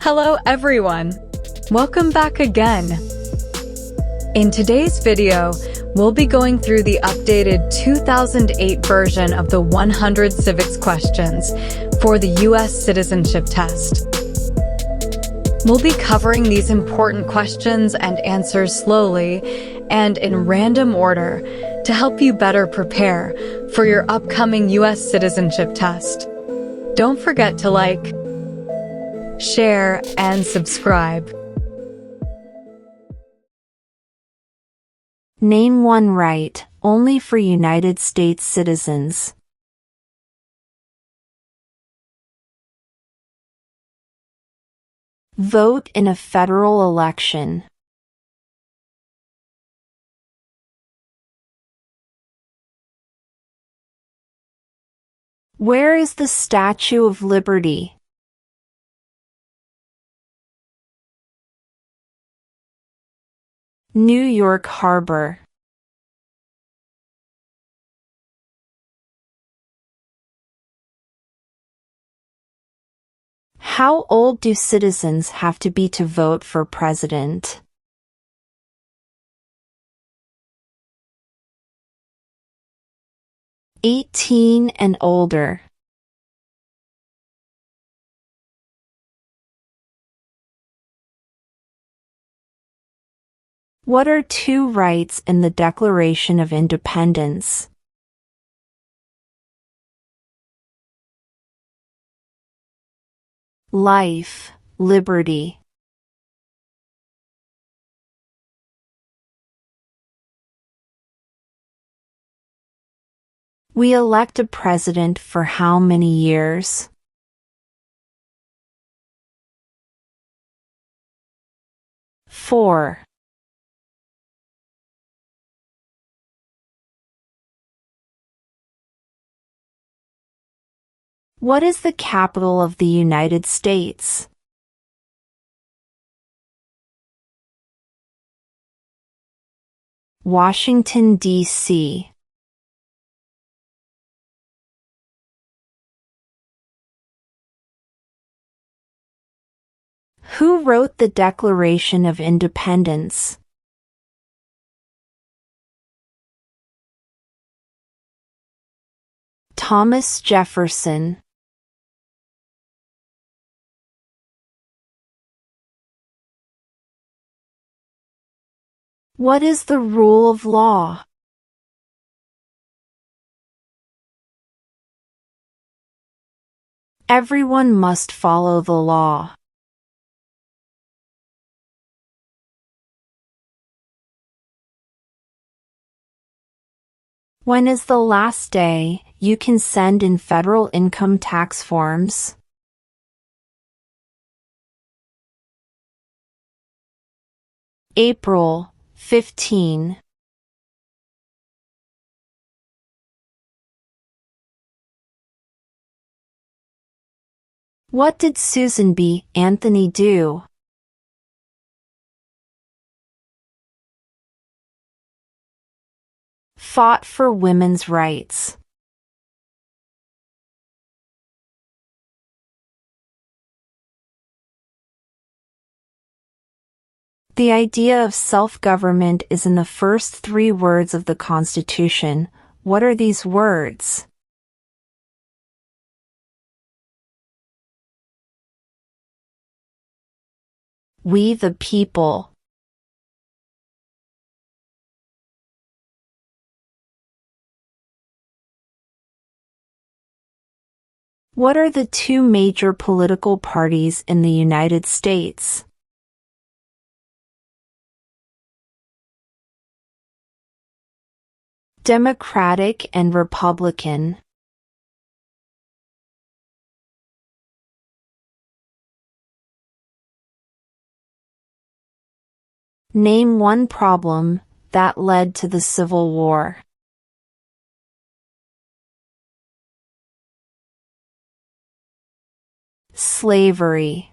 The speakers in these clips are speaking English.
Hello everyone! Welcome back again! In today's video, we'll be going through the updated 2008 version of the 100 civics questions for the U.S. citizenship test. We'll be covering these important questions and answers slowly and in random order to help you better prepare for your upcoming U.S. citizenship test. Don't forget to like, share, and subscribe. Name one right, only for United States citizens. Vote in a federal election. Where is the Statue of Liberty? New York Harbor. How old do citizens have to be to vote for president? '18 and older. What are two rights in the Declaration of Independence? Life, liberty. We elect a president for how many years? Four. What is the capital of the United States? Washington, D.C. Who wrote the Declaration of Independence? Thomas Jefferson. What is the rule of law? Everyone must follow the law. When is the last day you can send in federal income tax forms? April 15. What did Susan B. Anthony do? Fought for women's rights. The idea of self-government is in the first three words of the Constitution. What are these words? We the people. What are the two major political parties in the United States? Democratic and Republican. Name one problem that led to the Civil War. Slavery.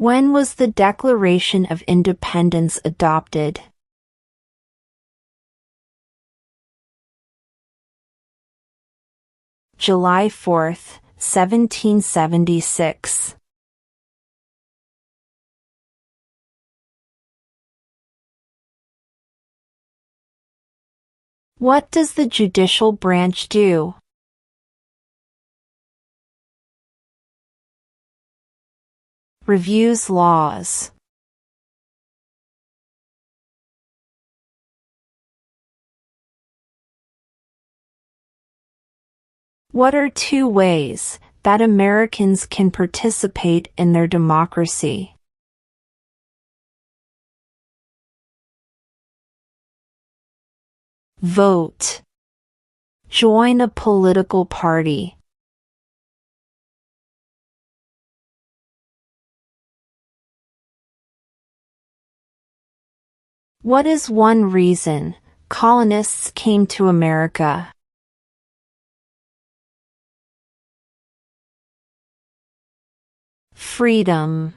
When was the Declaration of Independence adopted? July 4th, 1776. What does the judicial branch do? Reviews laws. What are 2 ways that Americans can participate in their democracy? Vote. Join a political party. What is one reason colonists came to America? Freedom.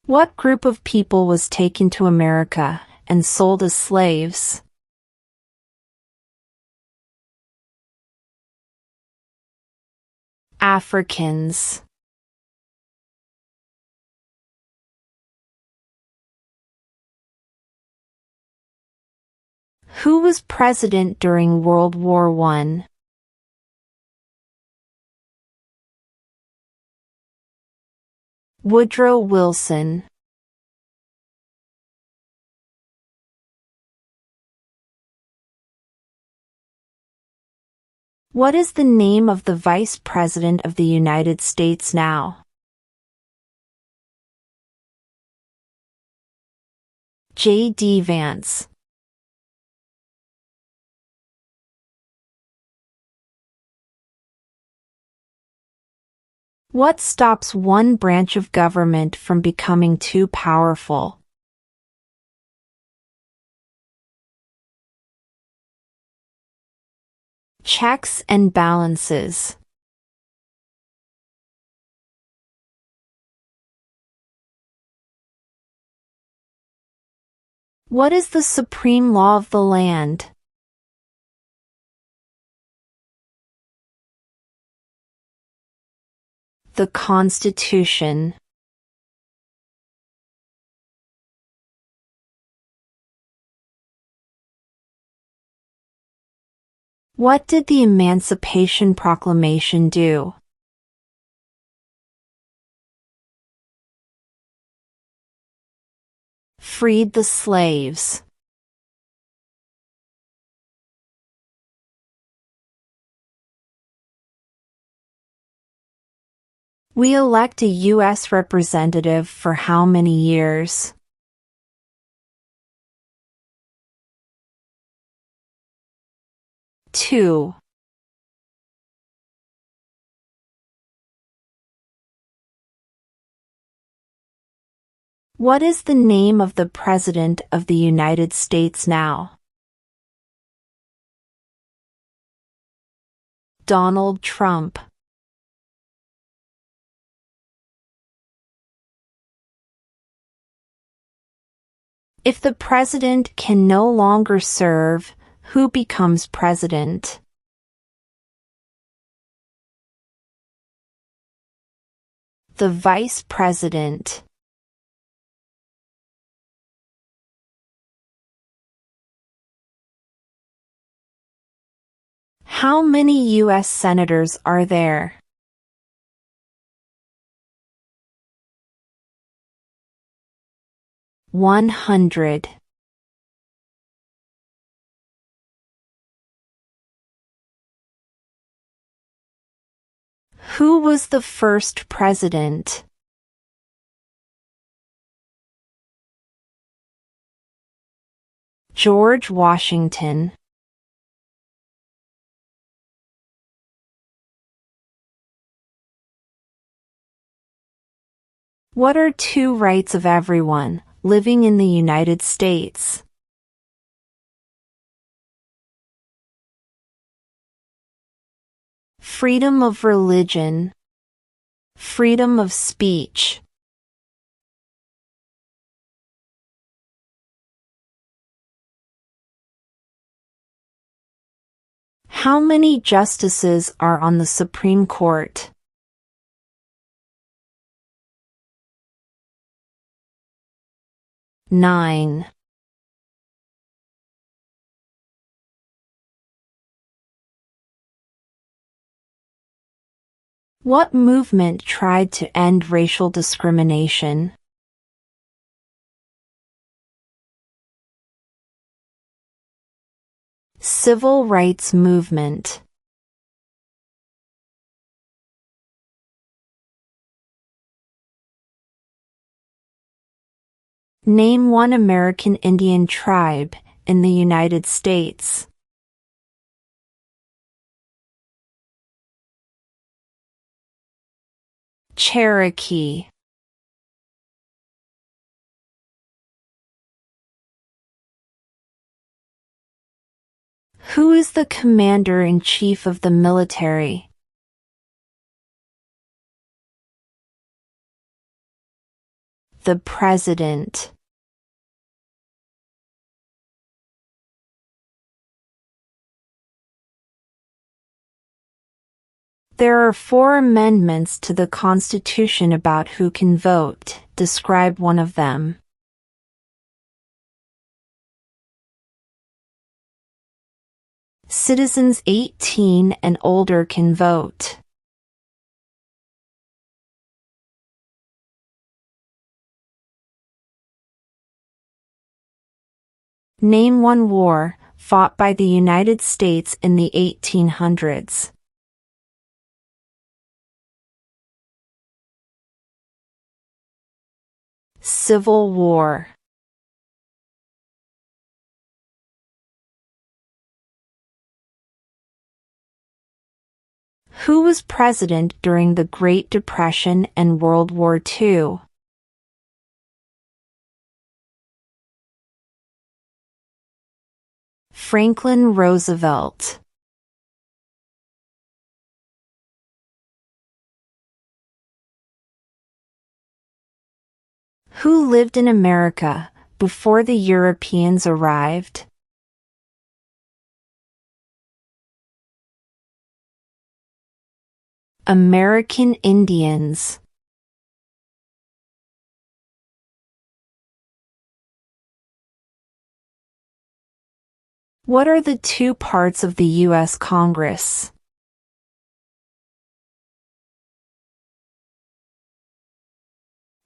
What group of people was taken to America and sold as slaves? Africans. Who was president during World War I? Woodrow Wilson. What is the name of the Vice President of the United States now? J.D. Vance. What stops one branch of government from becoming too powerful? Checks and balances. What is the supreme law of the land? The Constitution. What did the Emancipation Proclamation do? Freed the slaves. We elect a U.S. representative for how many years? Two. What is the name of the President of the United States now? Donald Trump. If the president can no longer serve, who becomes president? The vice president. How many U.S. senators are there? 100. Who was the first president? George Washington. What are 2 rights of everyone living in the United States? Freedom of religion. Freedom of speech. How many justices are on the Supreme Court? 9. What movement tried to end racial discrimination? Civil rights movement. Name one American Indian tribe in the United States. Cherokee. Who is the commander-in-chief of the military? The president. There are 4 amendments to the Constitution about who can vote. Describe one of them. Citizens 18 and older can vote. Name one war fought by the United States in the 1800s. Civil War. Who was president during the Great Depression and World War II? Franklin Roosevelt. Who lived in America before the Europeans arrived? American Indians. What are the 2 parts of the U.S. Congress?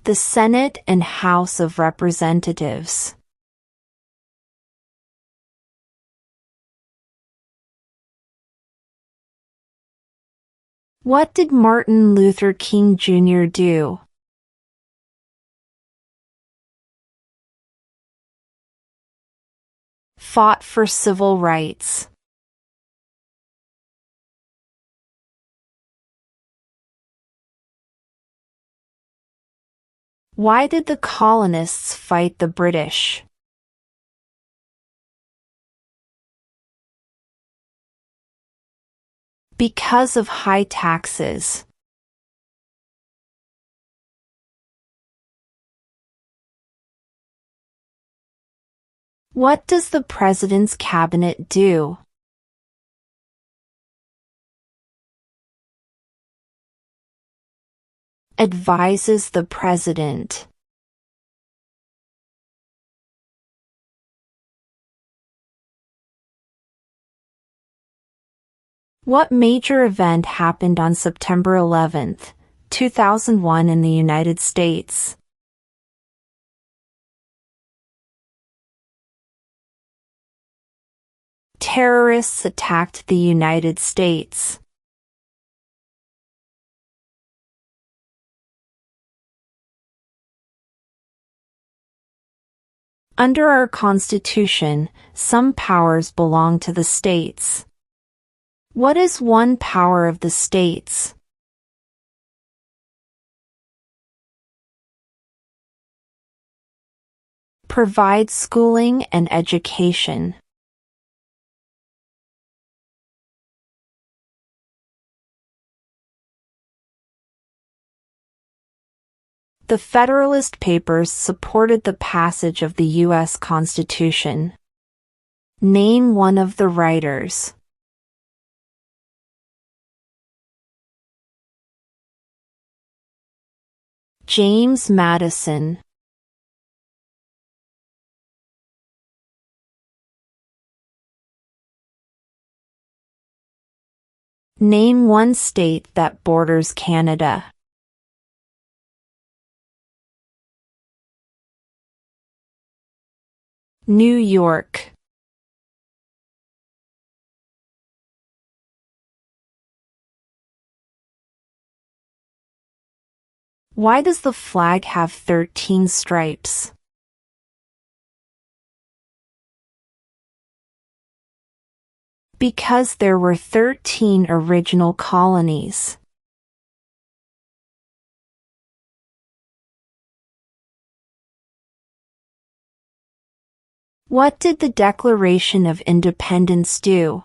The Senate and House of Representatives. What did Martin Luther King Jr. do? Fought for civil rights. Why did the colonists fight the British? Because of high taxes. What does the President's cabinet do? Advises the President. What major event happened on September 11, 2001 in the United States? Terrorists attacked the United States. Under our Constitution, some powers belong to the states. What is one power of the states? Provide schooling and education. The Federalist Papers supported the passage of the U.S. Constitution. Name one of the writers. James Madison. Name one state that borders Canada. New York. Why does the flag have 13 stripes? Because there were 13 original colonies. What did the Declaration of Independence do?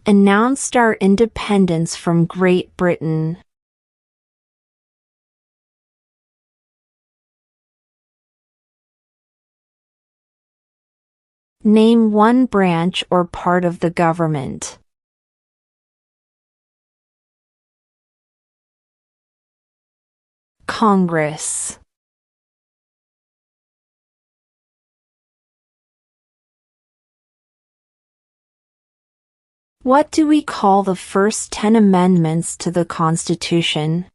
Announced our independence from Great Britain. Name one branch or part of the government. Congress. What do we call the first 10 amendments to the Constitution?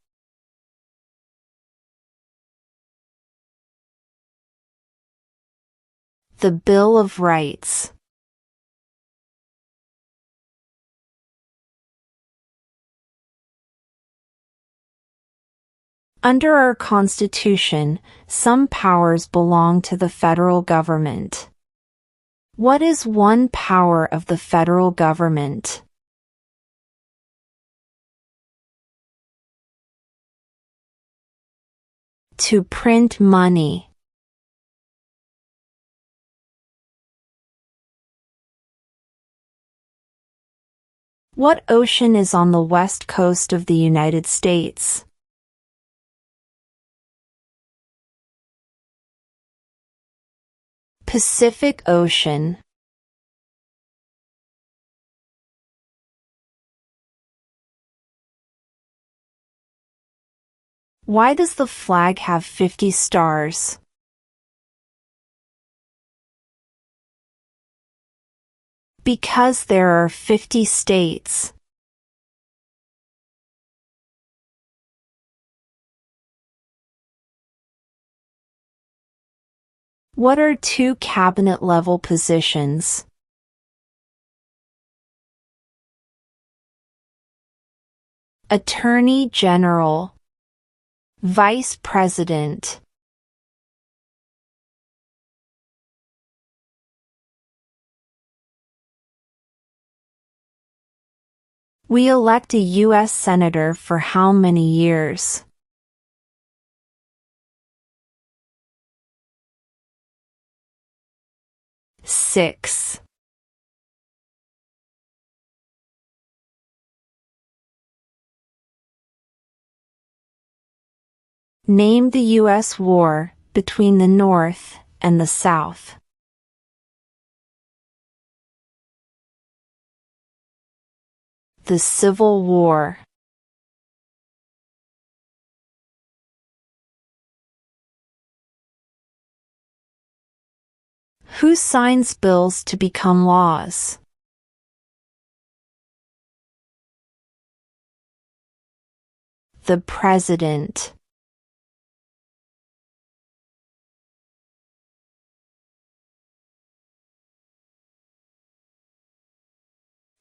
The Bill of Rights. Under our Constitution, some powers belong to the federal government. What is one power of the federal government? To print money. What ocean is on the west coast of the United States? Pacific Ocean. Why does the flag have 50 stars? Because there are 50 states. What are two cabinet-level positions? Attorney General. Vice President. We elect a U.S. Senator for how many years? Six. Name the U.S. war between the North and the South. The Civil War. Who signs bills to become laws? The President.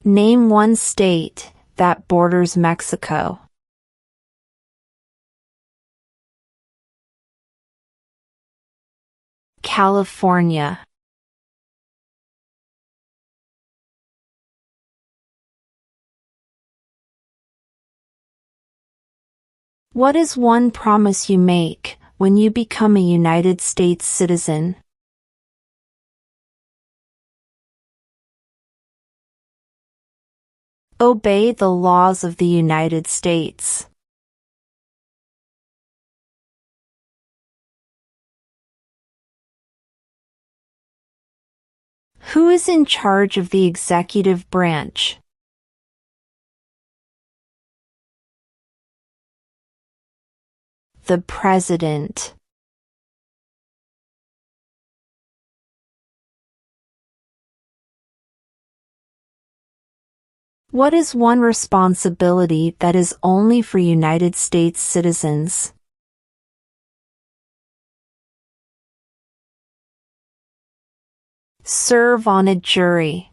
Name one state that borders Mexico. California. What is one promise you make when you become a United States citizen? Obey the laws of the United States. Who is in charge of the executive branch? The President. What is one responsibility that is only for United States citizens? Serve on a jury.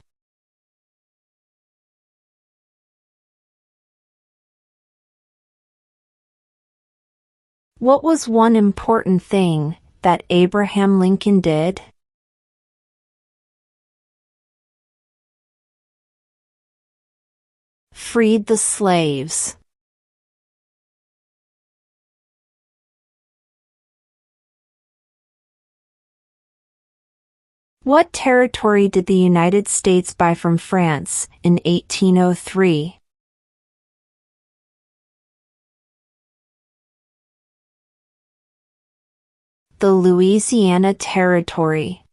What was one important thing that Abraham Lincoln did? Freed the slaves. What territory did the United States buy from France in 1803? The Louisiana Territory.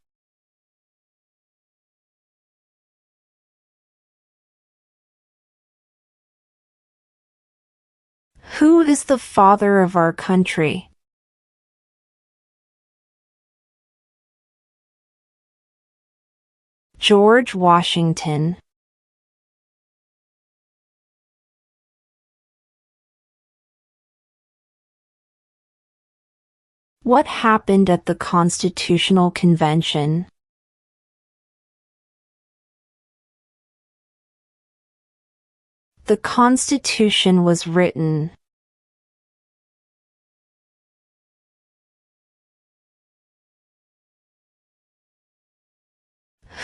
Who is the father of our country? George Washington. What happened at the Constitutional Convention? The Constitution was written.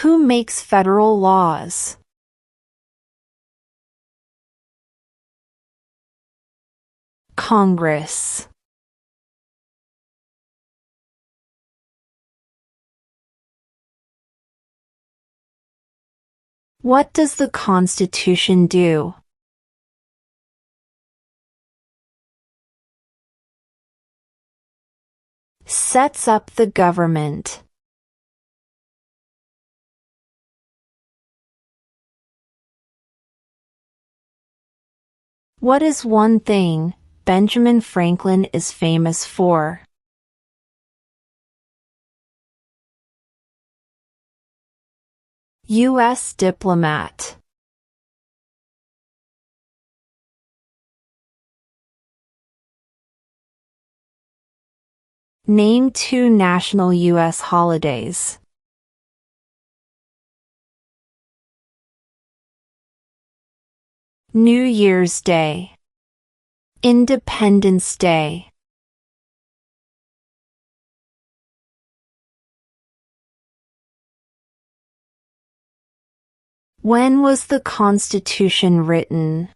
Who makes federal laws? Congress. What does the Constitution do? Sets up the government. What is one thing Benjamin Franklin is famous for? U.S. diplomat. Name 2 national U.S. holidays. New Year's Day. Independence Day. When was the Constitution written?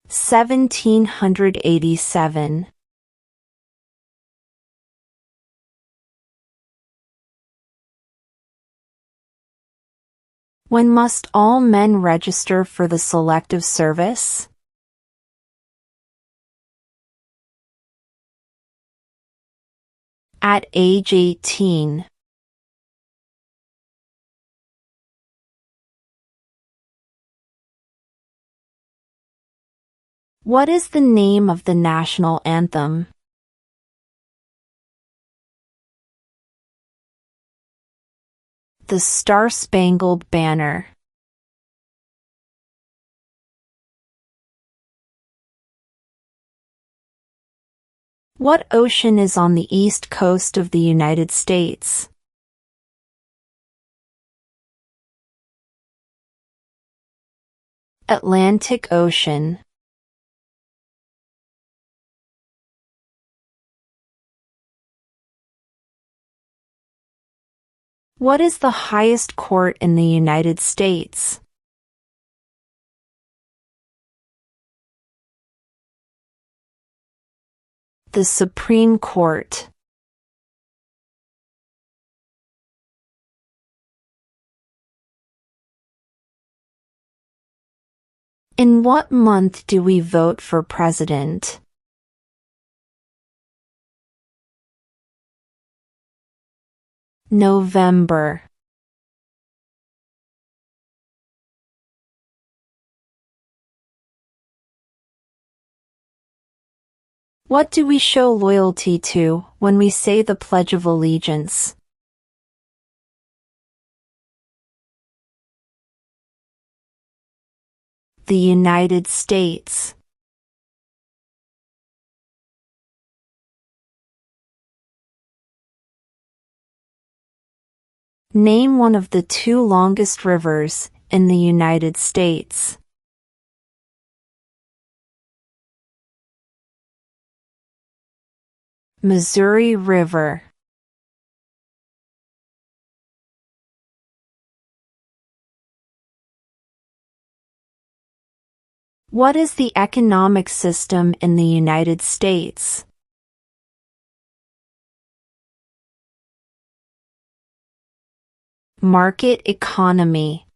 (1787). When must all men register for the Selective Service? At age 18. What is the name of the national anthem? The Star-Spangled Banner. What ocean is on the east coast of the United States? Atlantic Ocean. What is the highest court in the United States? The Supreme Court. In what month do we vote for president? November. What do we show loyalty to when we say the Pledge of Allegiance? The United States. Name one of the two longest rivers in the United States. Missouri River. What is the economic system in the United States? Market economy.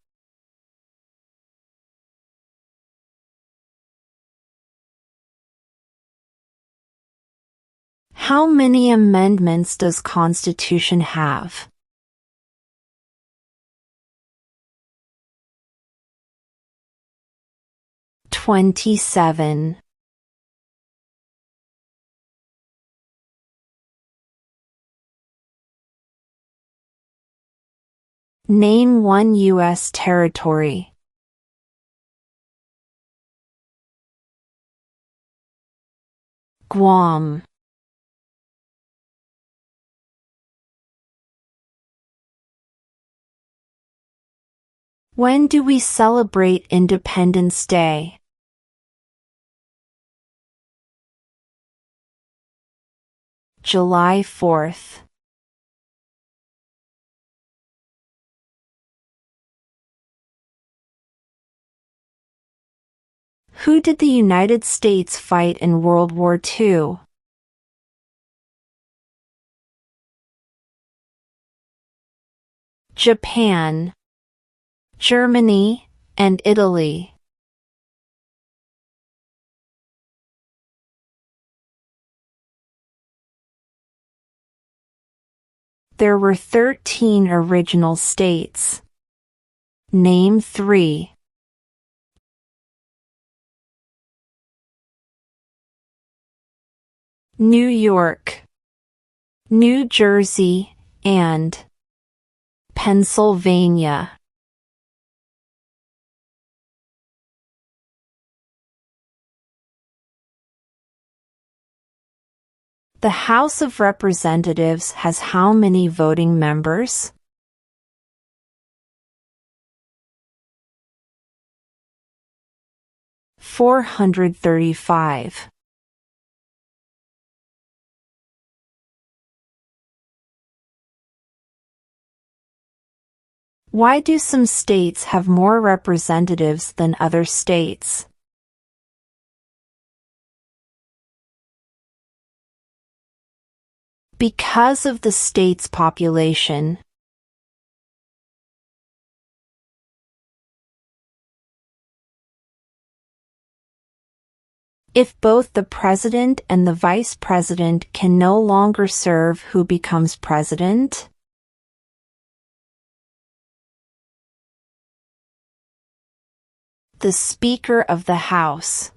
How many amendments does Constitution have? 27. Name one U.S. territory. Guam. When do we celebrate Independence Day? July 4th. Who did the United States fight in World War II? Japan, Germany, and Italy. There were 13 original states. Name 3. New York, New Jersey, and Pennsylvania. The House of Representatives has how many voting members? 435. Why do some states have more representatives than other states? Because of the state's population. If both the president and the vice president can no longer serve, who becomes president? The Speaker of the House.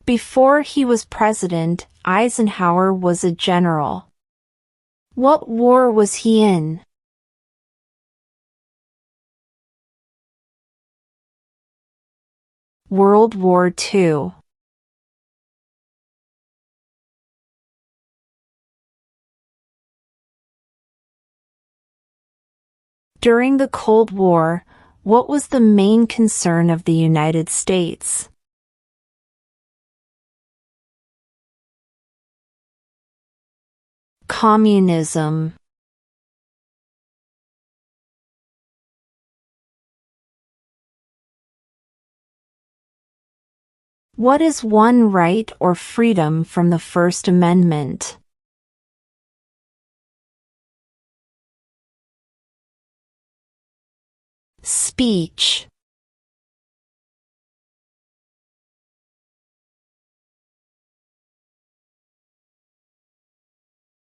Before he was president, Eisenhower was a general. What war was he in? World War II. During the Cold War, what was the main concern of the United States? Communism. What is one right or freedom from the First Amendment? Speech.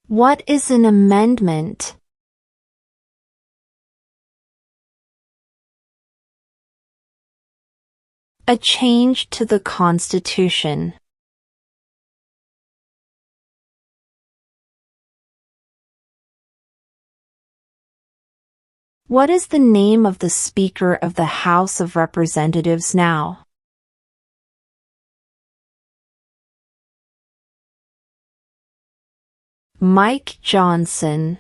What is an amendment? A change to the Constitution. What is the name of the Speaker of the House of Representatives now? Mike Johnson.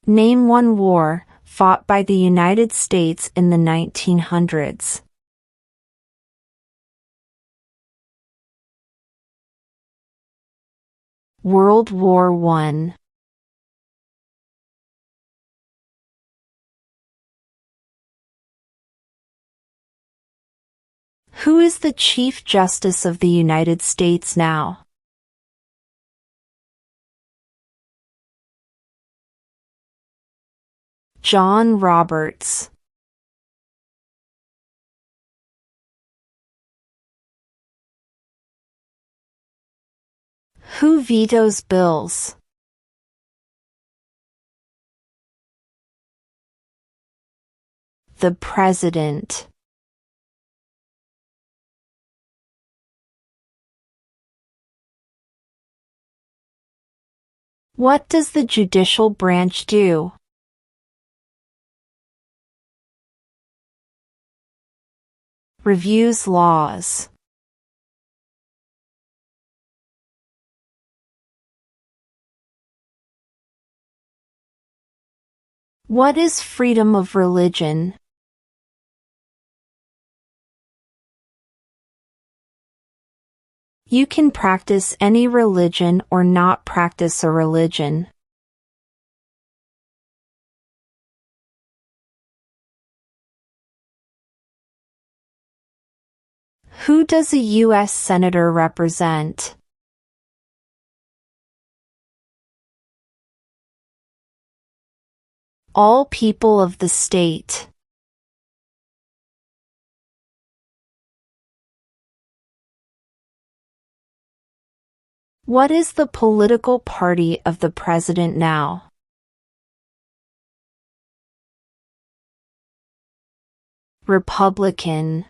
Name one war fought by the United States in the 1900s. World War I. Who is the Chief Justice of the United States now? John Roberts. Who vetoes bills? The President. What does the judicial branch do? Reviews laws. What is freedom of religion? You can practice any religion or not practice a religion. Who does a U.S. Senator represent? All people of the state. What is the political party of the president now? Republican.